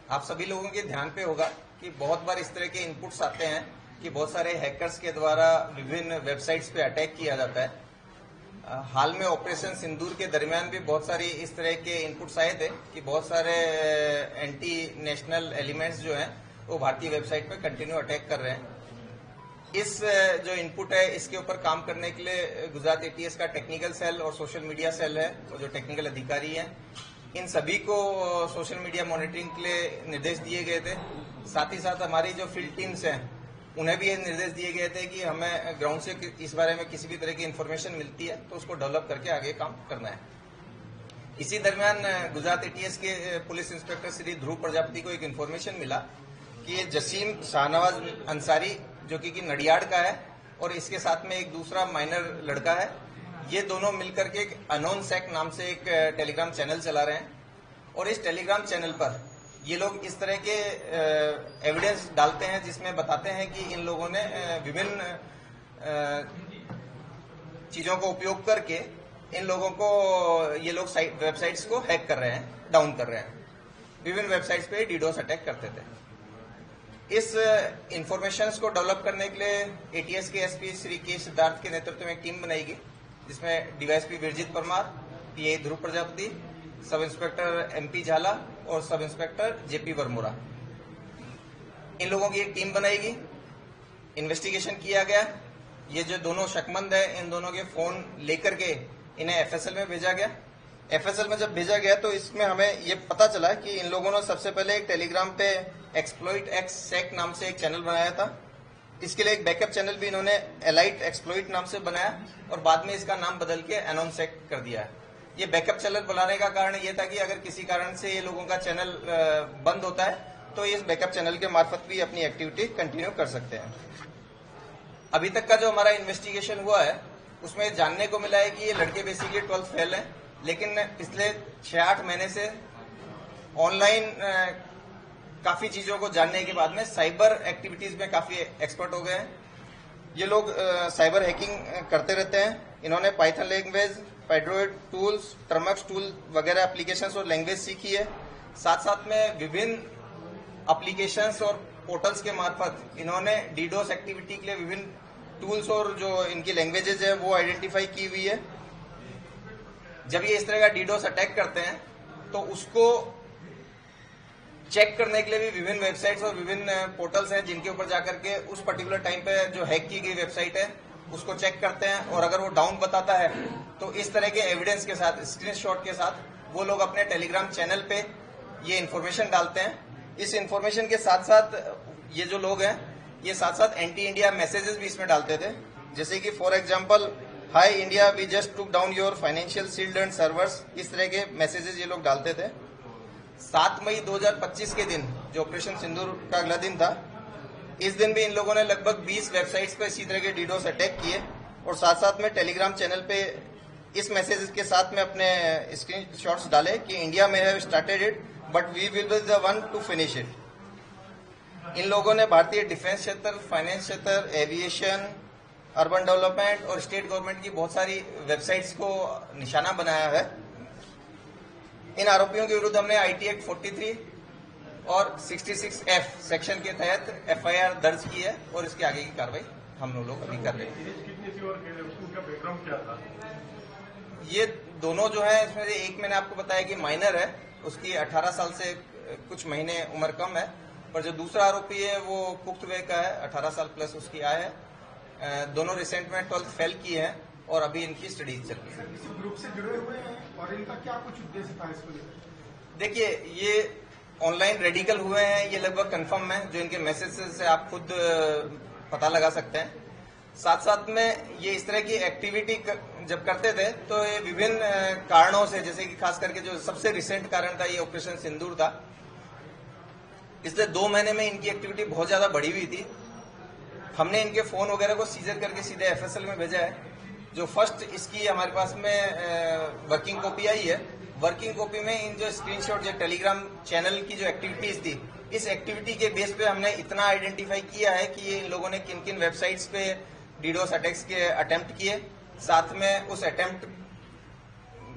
आप सभी लोगों के ध्यान पे होगा कि बहुत बार इस तरह के इनपुट्स आते हैं कि बहुत सारे हैकर्स के द्वारा विभिन्न वेबसाइट्स पे अटैक किया जाता है। हाल में ऑपरेशन सिंदूर के दरमियान भी बहुत सारी इस तरह के इनपुट्स आए थे कि बहुत सारे एंटी नेशनल एलिमेंट्स जो हैं वो भारतीय वेबसाइट पे कंटिन्यू अटैक कर रहे हैं। इस जो इनपुट है इसके ऊपर काम करने के लिए गुजरात एटीएस का टेक्निकल सेल और सोशल मीडिया सेल है, और जो टेक्निकल अधिकारी हैं इन सभी को सोशल मीडिया मॉनिटरिंग के लिए निर्देश दिए गए थे। साथ ही साथ हमारी जो फील्ड टीम्स हैं उन्हें भी ये निर्देश दिए गए थे कि हमें ग्राउंड से इस बारे में किसी भी तरह की इन्फॉर्मेशन मिलती है तो उसको डेवलप करके आगे काम करना है। इसी दरमियान गुजरात एटीएस के पुलिस इंस्पेक्टर श्री ध्रुव प्रजापति को एक इन्फॉर्मेशन मिला कि ये जसीम शाहनवाज अंसारी जो कि नडियाड का है और इसके साथ में एक दूसरा माइनर लड़का है, ये दोनों मिलकर के एक अनोन सेक्ट नाम से एक टेलीग्राम चैनल चला रहे हैं। और इस टेलीग्राम चैनल पर ये लोग इस तरह के एविडेंस डालते हैं जिसमें बताते हैं कि इन लोगों ने विभिन्न चीजों को उपयोग करके इन लोगों को ये लोग वेबसाइट्स को हैक कर रहे हैं, डाउन कर रहे हैं। विभिन्न वेबसाइट्स पे डीडोस अटैक करते थे। इस इंफॉर्मेशन को डेवलप करने के लिए एटीएस के एसपी श्री के सिद्धार्थ के नेतृत्व में एक टीम बनाएगी जिसमें डीवाईएसपी वीरजीत परमार, पीआई ध्रुव प्रजापति, सब इंस्पेक्टर एमपी झाला और सब इंस्पेक्टर जेपी वर्मोरा, इन लोगों की एक टीम बनाएगी। इन्वेस्टिगेशन किया गया। ये जो दोनों शकमंद है इन दोनों के फोन लेकर के इन्हें एफएसएल में भेजा गया। एफएसएल में जब भेजा गया तो इसमें हमें ये पता चला कि इन लोगों ने सबसे पहले एक टेलीग्राम पे एक्सप्लॉइट एक्स सेक नाम से एक चैनल बनाया था। इसके लिए एक बैकअप चैनल भी इन्होंने एलाइट एक्सप्लॉइट नाम से बनाया और बाद में इसका नाम बदल के एनोन सेक कर दिया है। ये बैकअप चैनल बनाने का कारण ये था कि अगर किसी कारण से ये लोगों का चैनल बंद होता है तो इस बैकअप चैनल के मार्फत भी अपनी एक्टिविटी कंटिन्यू कर सकते हैं। अभी तक का जो हमारा इन्वेस्टिगेशन हुआ है उसमें जानने को मिला है कि ये लड़के बेसिकली 12th फेल हैं, लेकिन पिछले 6-8 महीने से ऑनलाइन काफी चीजों को जानने के बाद में साइबर एक्टिविटीज में काफी एक्सपर्ट हो गए हैं। ये लोग साइबर हैकिंग करते रहते हैं। इन्होंने Python language, Pydroid tools, Termux tool वगैरह एप्लीकेशंस और लैंग्वेज सीखी है। साथ साथ में विभिन्न एप्लीकेशंस और पोर्टल्स के मार्फत इन्होंने डीडोस एक्टिविटी के लिए विभिन्न टूल्स और जो इनकी लैंग्वेजेज है वो आइडेंटिफाई की हुई है। जब ये इस तरह का डीडोस अटैक करते हैं तो उसको चेक करने के लिए भी विभिन्न वेबसाइट्स और विभिन्न पोर्टल्स हैं जिनके ऊपर जाकर के उस पर्टिकुलर टाइम पे जो हैक की गई वेबसाइट है उसको चेक करते हैं, और अगर वो डाउन बताता है तो इस तरह के एविडेंस के साथ, स्क्रीनशॉट के साथ वो लोग अपने टेलीग्राम चैनल पे ये इन्फॉर्मेशन डालते हैं। इस इन्फॉर्मेशन के साथ साथ ये जो लोग हैं ये साथ साथ एंटी इंडिया मैसेजेस भी इसमें डालते थे, जैसे कि for example hi India we just took down your financial shield and servers, इस तरह के मैसेजेस ये लोग डालते थे। 7 मई 2025 के दिन जो ऑपरेशन सिंदूर का अगला दिन था, इस दिन भी इन लोगों ने लगभग 20 वेबसाइट्स पर इसी तरह के डीडोस अटैक किए और साथ साथ में टेलीग्राम चैनल पे इस मैसेज के साथ में अपने स्क्रीनशॉट्स डाले कि इंडिया में have started it but we will be the one to finish it. इन लोगों ने भारतीय डिफेंस क्षेत्र, फाइनेंस क्षेत्र, एविएशन, अर्बन डेवलपमेंट और स्टेट गवर्नमेंट की बहुत सारी वेबसाइट्स को निशाना बनाया है। इन आरोपियों के विरुद्ध हमने आईटी एक्ट 43 और 66F सेक्शन के तहत एफआईआर दर्ज की है और इसके आगे की कार्रवाई हम लोग अभी कर रहे हैं। ये दोनों जो है इसमें से एक मैंने आपको बताया कि माइनर है, उसकी 18 साल से कुछ महीने उम्र कम है, पर जो दूसरा आरोपी है वो पुख्त वय का है, 18 साल प्लस उसकी आय है। दोनों रिसेंट में 12th फेल की है और अभी इनकी स्टडीज चल रही है। इस ग्रुप से जुड़े हुए हैं और इनका क्या कुछ उद्देश्य था इसको लेकर? देखिए, ये ऑनलाइन रेडिकल हुए हैं, ये लगभग कंफर्म है, जो इनके मैसेज से आप खुद पता लगा सकते हैं। साथ साथ में ये इस तरह की एक्टिविटी जब करते थे तो ये विभिन्न कारणों से, जैसे कि खास करके जो सबसे रिसेंट कारण था ये ऑपरेशन सिंदूर था, इसलिए 2 महीने में इनकी एक्टिविटी बहुत ज्यादा बढ़ी हुई थी। हमने इनके फोन वगैरह को सीजर करके सीधे एफएसएल में भेजा है। जो फर्स्ट इसकी हमारे पास में वर्किंग कॉपी आई है, वर्किंग कॉपी में इन जो स्क्रीनशॉट जो टेलीग्राम चैनल की जो एक्टिविटीज थी, इस एक्टिविटी के बेस पे हमने इतना आइडेंटिफाई किया है कि इन लोगों ने किन किन वेबसाइट्स पे डीडोस अटैक्स के अटेम्प्ट किए, साथ में उस अटेम्प्ट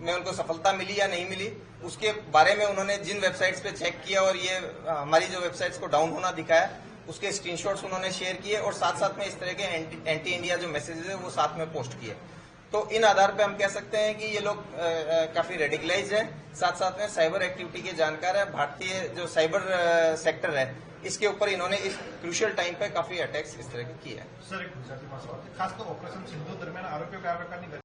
में उनको सफलता मिली या नहीं मिली, उसके बारे में उन्होंने जिन वेबसाइट्स पे चेक किया और ये हमारी जो वेबसाइट्स को डाउन होना दिखाया, उसके स्क्रीनशॉट्स उन्होंने शेयर किए और साथ साथ में इस तरह के एंटी इंडिया जो मैसेजेस है वो साथ में पोस्ट किए। तो इन आधार पे हम कह सकते हैं कि ये लोग काफी रेडिकलाइज हैं, साथ साथ में साइबर एक्टिविटी के जानकार है। भारतीय जो साइबर सेक्टर है इसके ऊपर इन्होंने इस क्रूशियल टाइम पे काफी अटैक्स इस तरह के किए हैं। सर, एक गुजराती भाषा खासकर ऑपरेशन सिंधू दरमियान आरोपीओ क्या प्रकारनी